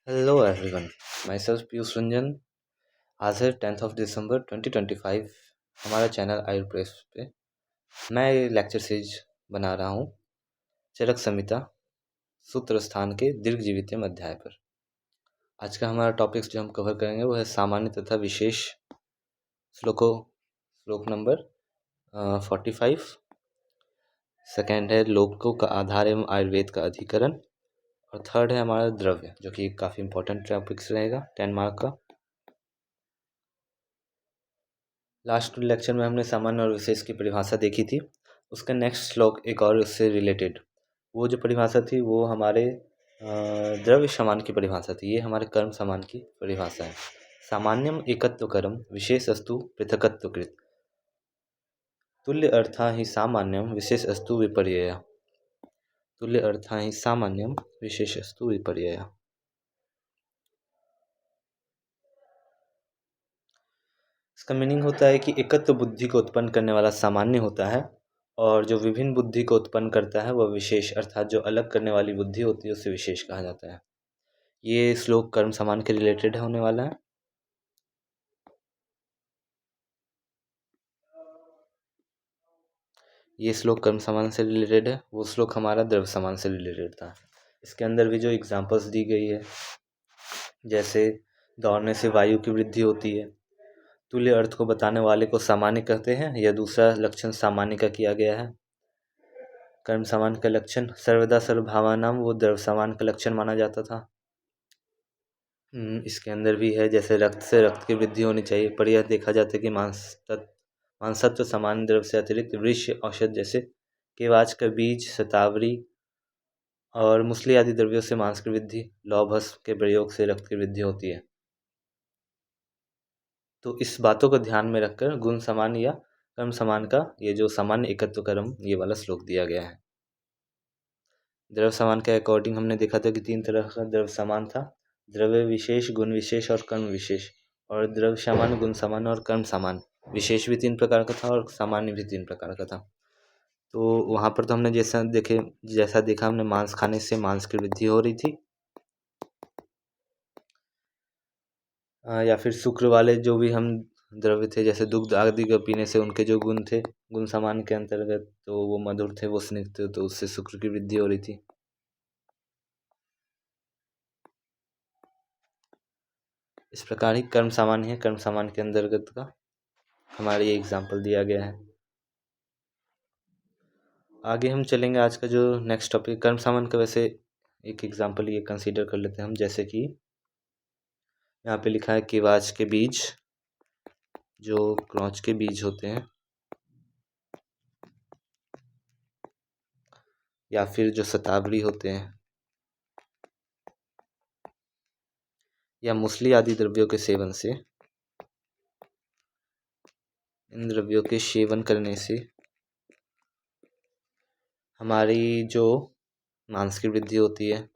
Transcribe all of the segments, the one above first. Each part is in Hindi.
Hello everyone, my self Piyush Ranjan. आज है 10 दिसंबर 2025। हमारा चैनल आयुर्प्रेस पे मैं ये लेक्चर सीरीज बना रहा हूँ चरक संहिता सूत्र स्थान के दीर्घ जीवितम अध्याय पर। आज का हमारा टॉपिक्स जो हम कवर करेंगे वो है सामान्य तथा विशेष श्लोक नंबर 45। सेकेंड है लोकों का आधार एवं आयुर्वेद का अधिकरण, और थर्ड है हमारा द्रव्य, जो कि काफ़ी इंपॉर्टेंट टॉपिक्स रहेगा 10 मार्क का। लास्ट लेक्चर में हमने सामान्य और विशेष की परिभाषा देखी थी। उसका नेक्स्ट श्लोक एक और उससे रिलेटेड वो जो परिभाषा थी वो हमारे द्रव्य समान की परिभाषा थी। ये हमारे कर्म समान की परिभाषा है। सामान्यम एकत्व कर्म विशेष अस्तु पृथकत्व कृत तुल्य अर्था ही सामान्यम विशेष अस्तु विपर्यय। तुल्य अर्था ही सामान्यम विशेष अस्तु विपर्यय। इसका मीनिंग होता है कि एकत्व बुद्धि को उत्पन्न करने वाला सामान्य होता है, और जो विभिन्न बुद्धि को उत्पन्न करता है वह विशेष, अर्थात जो अलग करने वाली बुद्धि होती है उसे विशेष कहा जाता है। ये श्लोक कर्म समान के रिलेटेड होने वाला है। ये श्लोक कर्म समान से रिलेटेड है, वो श्लोक हमारा द्रव्य समान से रिलेटेड था। इसके अंदर भी जो एग्जांपल्स दी गई है, जैसे दौड़ने से वायु की वृद्धि होती है, तुल्य अर्थ को बताने वाले को सामान्य कहते हैं। यह दूसरा लक्षण सामान्य का किया गया है। कर्म समान का लक्षण सर्वदा सर्वभावानाम वो द्रव्य समान का लक्षण माना जाता था। इसके अंदर भी है, जैसे रक्त से रक्त की वृद्धि होनी चाहिए, पर यह देखा जाता है कि मांसत्व सामान्य द्रव्य से अतिरिक्त वृक्ष औषध जैसे केवाच का बीज, शतावरी और मूसली आदि द्रव्यों से मांस की वृद्धि, लौभस के प्रयोग से रक्त की वृद्धि होती है। तो इस बातों को ध्यान में रखकर गुण समान या कर्म समान का ये जो सामान्य एकत्व कर्म ये वाला श्लोक दिया गया है। द्रव्य समान के अकॉर्डिंग हमने देखा था कि 3 तरह का द्रव्य समान था: द्रव्य विशेष, गुण विशेष और कर्म विशेष। और द्रव्य समान, गुण समान और कर्म समान, विशेष भी 3 प्रकार का था और सामान्य भी 3 प्रकार का था। तो वहाँ पर तो हमने जैसा देखा हमने मांस खाने से मांस की वृद्धि हो रही थी, या फिर शुक्र वाले जो भी हम द्रव्य थे, जैसे दुग्ध आदि का पीने से उनके जो गुण थे, गुण समान के अंतर्गत, तो वो मधुर थे, वो स्निग्ध थे, तो उससे शुक्र की वृद्धि हो रही थी। इस प्रकार ही कर्म सामान्य है, कर्म सामान्य के अंतर्गत का हमारे ये एग्जाम्पल दिया गया है। आगे हम चलेंगे। आज का जो नेक्स्ट टॉपिक कर्म सामान्य का, वैसे एक एग्जाम्पल ये कंसीडर कर लेते हैं हम, जैसे कि यहाँ पे लिखा है केवाच के बीज, जो क्रॉच के बीज होते हैं, या फिर जो शतावरी होते हैं, या मूसली आदि द्रव्यों के सेवन से, इन द्रव्यों के सेवन करने से हमारी जो मांस की वृद्धि होती है,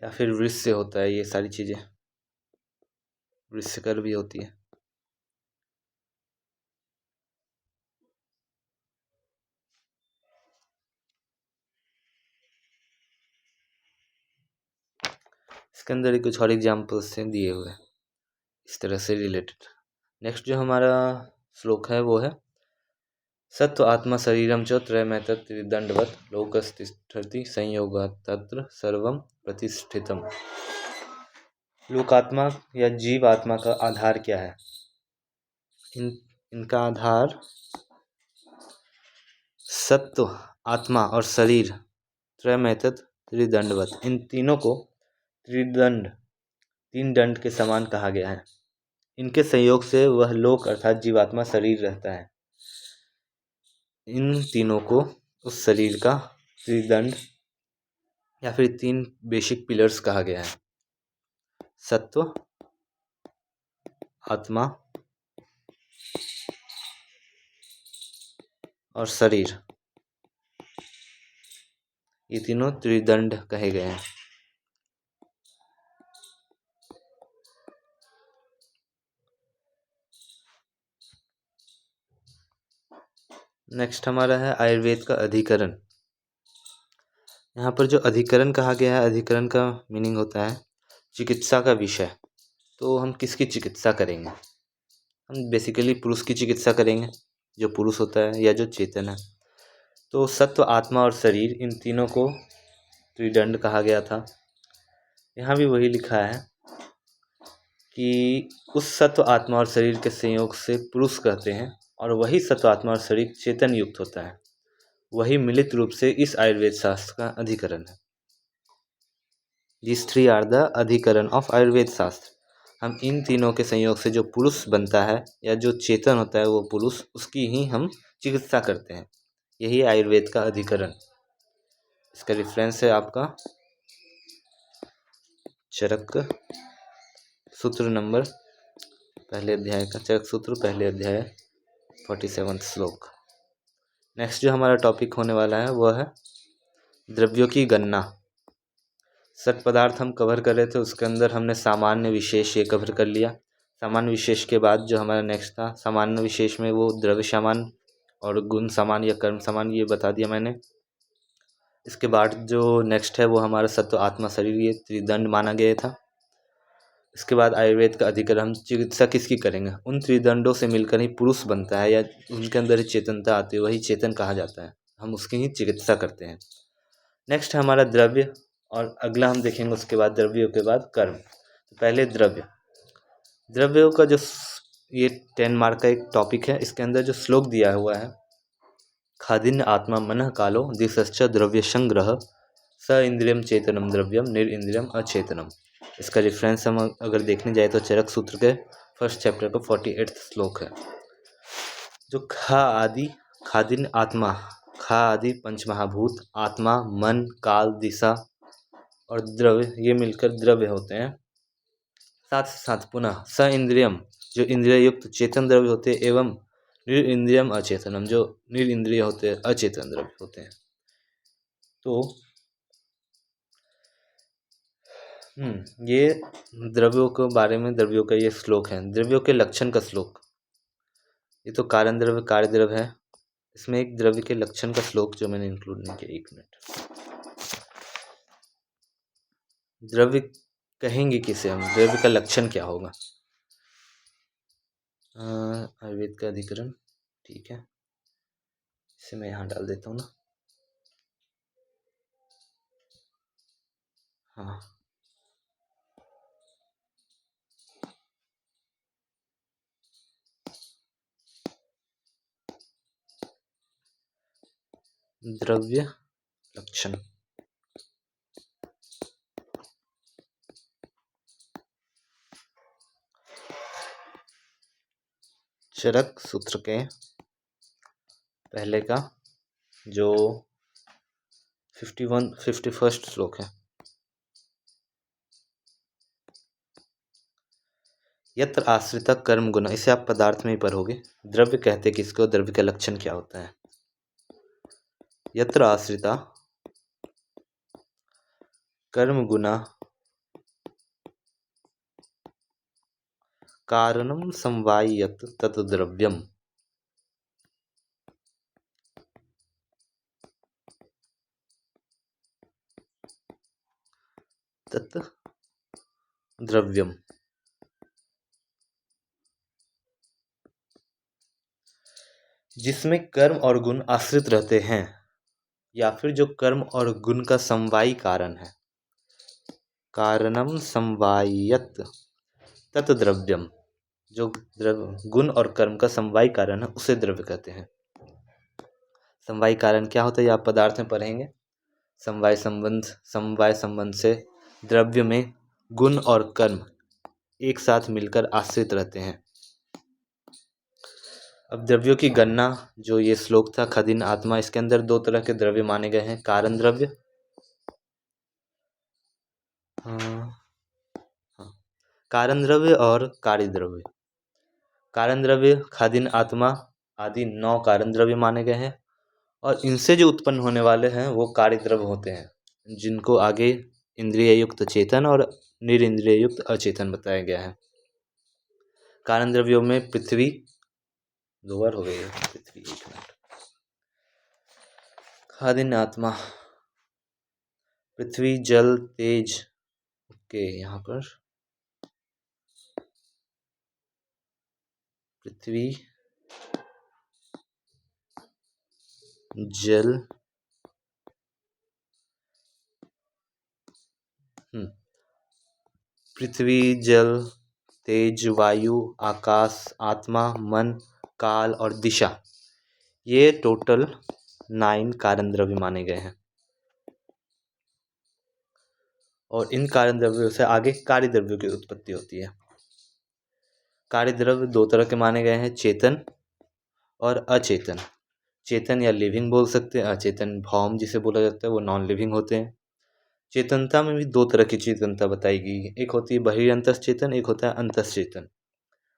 या फिर वृष से होता है, ये सारी चीज़ें वृषकर भी होती है। इसके अंदर ही कुछ और एग्जाम्पल्स हैं दिए हुए इस तरह से रिलेटेड। नेक्स्ट जो हमारा श्लोक है वो है सत्व आत्मा शरीरम च त्रयमेतत् त्रिदंडवत् लोकस्तिष्ठति संयोगात् तत्र सर्वम प्रतिष्ठितम। लोकात्मा या जीव आत्मा का आधार क्या है? इनका आधार सत्व, आत्मा और शरीर, त्रयमेतत् त्रिदंडवत्, इन तीनों को त्रिदंड, 3 दंड के समान कहा गया है। इनके संयोग से वह लोक अर्थात जीवात्मा शरीर रहता है। इन तीनों को उस शरीर का त्रिदंड या फिर 3 बेसिक पिलर्स कहा गया है: सत्व, आत्मा और शरीर। ये तीनों त्रिदंड कहे गए हैं। नेक्स्ट हमारा है आयुर्वेद का अधिकरण। यहाँ पर जो अधिकरण कहा गया है, अधिकरण का मीनिंग होता है चिकित्सा का विषय। तो हम किसकी चिकित्सा करेंगे? हम बेसिकली पुरुष की चिकित्सा करेंगे, जो पुरुष होता है या जो चेतन है। तो सत्व, आत्मा और शरीर, इन तीनों को त्रिदंड कहा गया था। यहाँ भी वही लिखा है कि उस सत्व, आत्मा और शरीर के संयोग से पुरुष कहते हैं, और वही सत्व, आत्मा और शरीर चेतन युक्त होता है। वही मिलित रूप से इस आयुर्वेद शास्त्र का अधिकरण है। दिस थ्री आर द अधिकरण ऑफ आयुर्वेद शास्त्र। हम इन तीनों के संयोग से जो पुरुष बनता है या जो चेतन होता है वो पुरुष, उसकी ही हम चिकित्सा करते हैं। यही आयुर्वेद का अधिकरण। इसका रेफरेंस है आपका चरक सूत्र नंबर, पहले अध्याय का चरक सूत्र, पहले अध्याय 47 श्लोक। नेक्स्ट जो हमारा टॉपिक होने वाला है वह है द्रव्यों की गणना। सठ पदार्थ हम कवर कर रहे थे, उसके अंदर हमने सामान्य विशेष ये कवर कर लिया। सामान्य विशेष के बाद जो हमारा नेक्स्ट था, सामान्य विशेष में वो द्रव्य समान और गुण समान या कर्म समान, ये बता दिया मैंने। इसके बाद जो नेक्स्ट है वो हमारा सत्व, आत्मा, शरीर, ये त्रिदंड माना गया था। इसके बाद आयुर्वेद का अधिकरण। हम चिकित्सा किसकी करेंगे? उन त्रिदंडों से मिलकर ही पुरुष बनता है, या उनके अंदर ही चेतनता आती है, वही चेतन कहा जाता है। हम उसकी ही चिकित्सा करते हैं। नेक्स्ट है हमारा द्रव्य, और अगला हम देखेंगे उसके बाद द्रव्यों के बाद कर्म। तो पहले द्रव्य। द्रव्यों का जो ये 10 मार्क का एक टॉपिक है, इसके अंदर जो श्लोक दिया हुआ है, खादिन्य आत्मा मनः कालो दिशश्च द्रव्य संग्रह स इंद्रियम चेतनम द्रव्यम निरिंद्रियम अचेतनम। इसका रेफरेंस हम अगर देखने जाए तो चरक सूत्र के फर्स्ट चैप्टर का 48 श्लोक है। जो खा आदि, खादिन्य आत्मा, खा आदि पंचमहाभूत, आत्मा, मन, काल, दिशा और द्रव्य, ये मिलकर द्रव्य होते हैं। साथ साथ पुनः स इंद्रियम, जो इंद्रिय युक्त चेतन द्रव्य होते हैं, एवं निरिंद्रियम अचेतनम, जो निरिंद्रिय होते हैं, अचेतन द्रव्य होते हैं। तो ये द्रव्यों के बारे में, द्रव्यों का ये श्लोक है। द्रव्यों के लक्षण का श्लोक। ये तो कारण द्रव्य, कार्य द्रव्य है। इसमें एक द्रव्य के लक्षण का श्लोक जो मैंने इंक्लूड नहीं किया, 1 मिनट। द्रव्य कहेंगे किसे हम? द्रव्य का लक्षण क्या होगा? आयुर्वेद का अधिकरण, ठीक है, इसे मैं यहाँ डाल देता हूँ ना। हाँ, द्रव्य लक्षण। चरक सूत्र के पहले का जो 51 श्लोक है, यत्र आश्रित कर्म गुण, इसे आप पदार्थ में ही पढ़ोगे। द्रव्य कहते किसको? द्रव्य का लक्षण क्या होता है? यत्र आश्रिता कर्म गुना कारणम समवायत तत् द्रव्यम। तत् द्रव्यम। जिसमें कर्म और गुण आश्रित रहते हैं, या फिर जो कर्म और गुण का समवायी कारण है। कारणम समवायत तत् द्रव्यम, जो द्रव्य, गुण और कर्म का समवायी कारण है, उसे द्रव्य कहते हैं। समवायी कारण क्या होता है, ये आप पदार्थ में पढ़ेंगे। समवाय संबंध, समवाय संबंध से द्रव्य में गुण और कर्म एक साथ मिलकर आश्रित रहते हैं। अब द्रव्यों की गणना, जो ये श्लोक था खादिन्य आत्मा, इसके अंदर 2 तरह के द्रव्य माने गए हैं, कारण द्रव्य, कारण द्रव्य और कार्य द्रव्य। कारण द्रव्य खादिन्य आत्मा आदि 9 कारण द्रव्य माने गए हैं, और इनसे जो उत्पन्न होने वाले हैं वो कार्य द्रव्य होते हैं, जिनको आगे इंद्रिय युक्त चेतन और निरिंद्रिय युक्त अचेतन बताया गया है। कारण द्रव्यों में पृथ्वी, 2 बार हो गई है पृथ्वी, 1 मिनट। खादिन्य आत्मा, पृथ्वी जल तेज, ओके यहाँ पर पृथ्वी जल पृथ्वी जल तेज वायु आकाश आत्मा मन काल और दिशा, ये टोटल 9 कारण द्रव्य माने गए हैं। और इन कारण द्रव्यों से आगे कार्य द्रव्यों की उत्पत्ति होती है। कार्य द्रव्य 2 तरह के माने गए हैं, चेतन और अचेतन। चेतन या लिविंग बोल सकते हैं, अचेतन भौम जिसे बोला जाता है वो नॉन लिविंग होते हैं। चेतनता में भी 2 तरह की चेतनता बताई गई है, एक होती है बहिरंतस चेतन, एक होता है अंतस चेतन।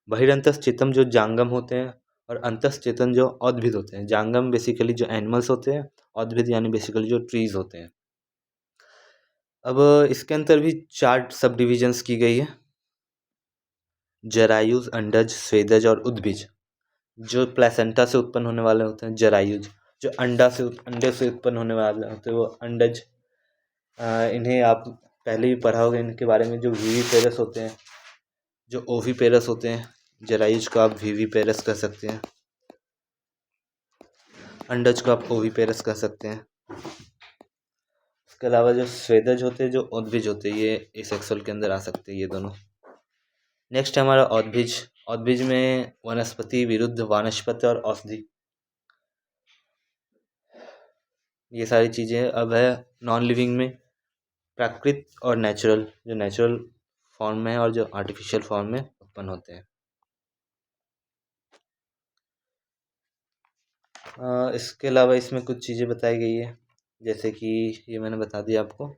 बहिरंतस चेतन जो जांगम होते हैं और अंतस चेतन जो औद्भिद होते हैं। जांगम बेसिकली जो एनिमल्स होते हैं, औद्भिद यानी बेसिकली जो ट्रीज होते हैं। अब इसके अंदर भी 4 सब डिविजन्स की गई है, जरायुज अंडज स्वेदज और उद्भिज। जो प्लेसेंटा से उत्पन्न होने वाले होते हैं जरायुज, जो अंडे से उत्पन्न होने वाले होते हैं वो अंडज। इन्हें आप पहले भी पढ़ा होगा इनके बारे में, जो वीवीपेरस होते हैं, जो ओवीपेरस होते हैं। जरायुज को आप वीवीपेरस कह सकते हैं, अंडज को आप ओवीपेरस कह सकते हैं। इसके अलावा जो स्वेदज होते हैं, जो उद्भिज होते हैं, ये एसेक्सुअल के अंदर आ सकते हैं ये दोनों। नेक्स्ट है हमारा औद्भिज। औद्भिज में वनस्पति विरुद्ध वानस्पत्य और औषधि, ये सारी चीज़ें। अब है नॉन लिविंग में प्राकृत और नेचुरल, जो नेचुरल फॉर्म में है और जो आर्टिफिशियल फॉर्म में उत्पन्न होते हैं। इसके अलावा इसमें कुछ चीज़ें बताई गई है, जैसे कि ये मैंने बता दिया आपको।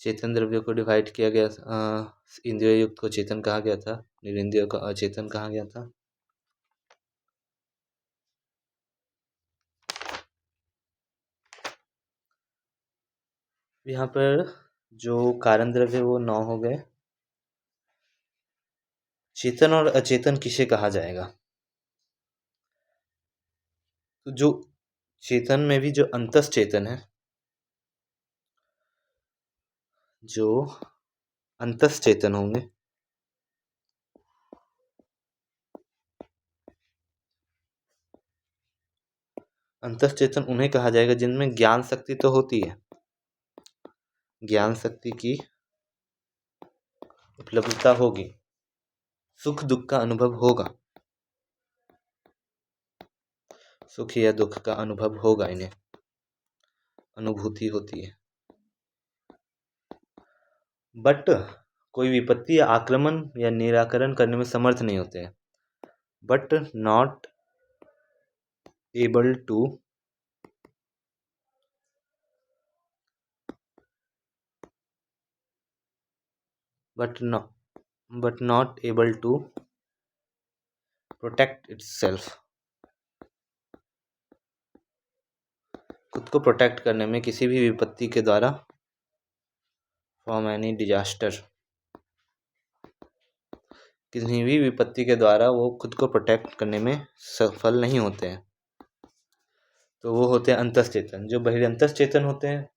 चेतन द्रव्यों को डिवाइड किया गया था, इंद्रिय युक्त को चेतन कहा गया था, निरिंद्रिय को अचेतन कहा गया था। यहाँ पर जो कारण द्रव्य वो 9 हो गए। चेतन और अचेतन किसे कहा जाएगा? तो जो चेतन में भी जो अंतस चेतन है, जो अंतस चेतन होंगे, अंतस चेतन उन्हें कहा जाएगा जिनमें ज्ञान शक्ति तो होती है, ज्ञान शक्ति की उपलब्धता होगी, सुख दुख का अनुभव होगा, सुख या दुख का अनुभव होगा, इन्हें अनुभूति होती है। बट कोई विपत्ति या आक्रमण या निराकरण करने में समर्थ नहीं होते हैं। But not able to but not able to protect itself, खुद को प्रोटेक्ट करने में किसी भी विपत्ति के द्वारा, फ्रॉम एनी डिजास्टर, किसी भी विपत्ति के द्वारा वो खुद को प्रोटेक्ट करने में सफल नहीं होते हैं। तो वो होते हैं अंतस चेतन। जो बहिरंतस चेतन होते हैं,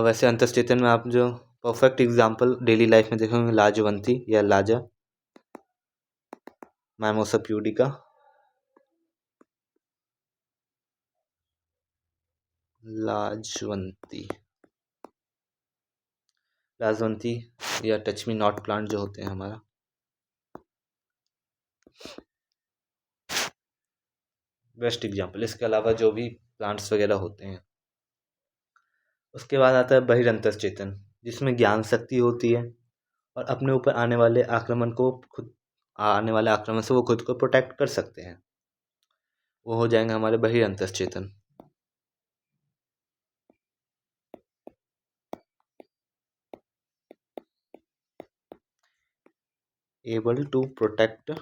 वैसे अंतस चेतन में आप जो परफेक्ट एग्जाम्पल डेली लाइफ में देखेंगे, लाजवंती या लाजा, मैमोसा प्यूडिका, लाजवंती या टच मी नॉट प्लांट जो होते हैं हमारा, बेस्ट एग्जाम्पल। इसके अलावा जो भी प्लांट्स वगैरह होते हैं। उसके बाद आता है बहिरंतस चेतन, जिसमें ज्ञान शक्ति होती है और अपने ऊपर आने वाले आक्रमण से वो खुद को प्रोटेक्ट कर सकते हैं। वो हो जाएंगे हमारे बहिरंतस चेतन। Able to protect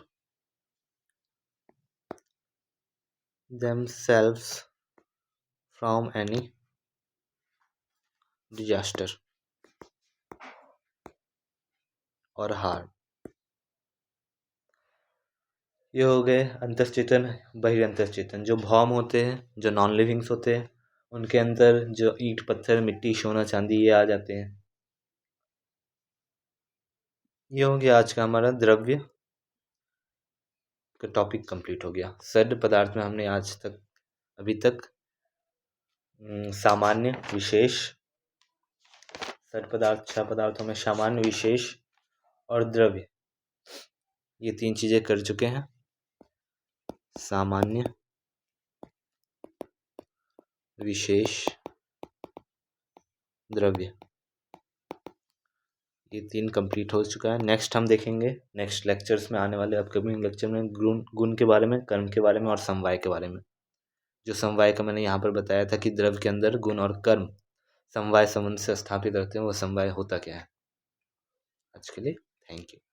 themselves from any disaster और हार्म। ये हो गए अंतस चेतन, बहिरंतस चेतन। जो भौम होते हैं, जो नॉन लिविंग्स होते हैं, उनके अंदर जो ईंट पत्थर मिट्टी सोना चांदी ये आ जाते हैं। ये हो गया आज का हमारा द्रव्य का टॉपिक कंप्लीट हो गया। सड पदार्थ में हमने आज तक अभी तक सामान्य विशेष, सड पदार्थ 6 पदार्थों में सामान्य विशेष और द्रव्य ये 3 चीज़ें कर चुके हैं। सामान्य विशेष द्रव्य ये 3 कंप्लीट हो चुका है। नेक्स्ट हम देखेंगे नेक्स्ट लेक्चर्स में, आने वाले अपकमिंग लेक्चर में गुण के बारे में, कर्म के बारे में और समवाय के बारे में। जो समवाय का मैंने यहाँ पर बताया था कि द्रव्य के अंदर गुण और कर्म समवाय संबंध से स्थापित रहते हैं, वो समवाय होता क्या है। आज के लिए थैंक यू।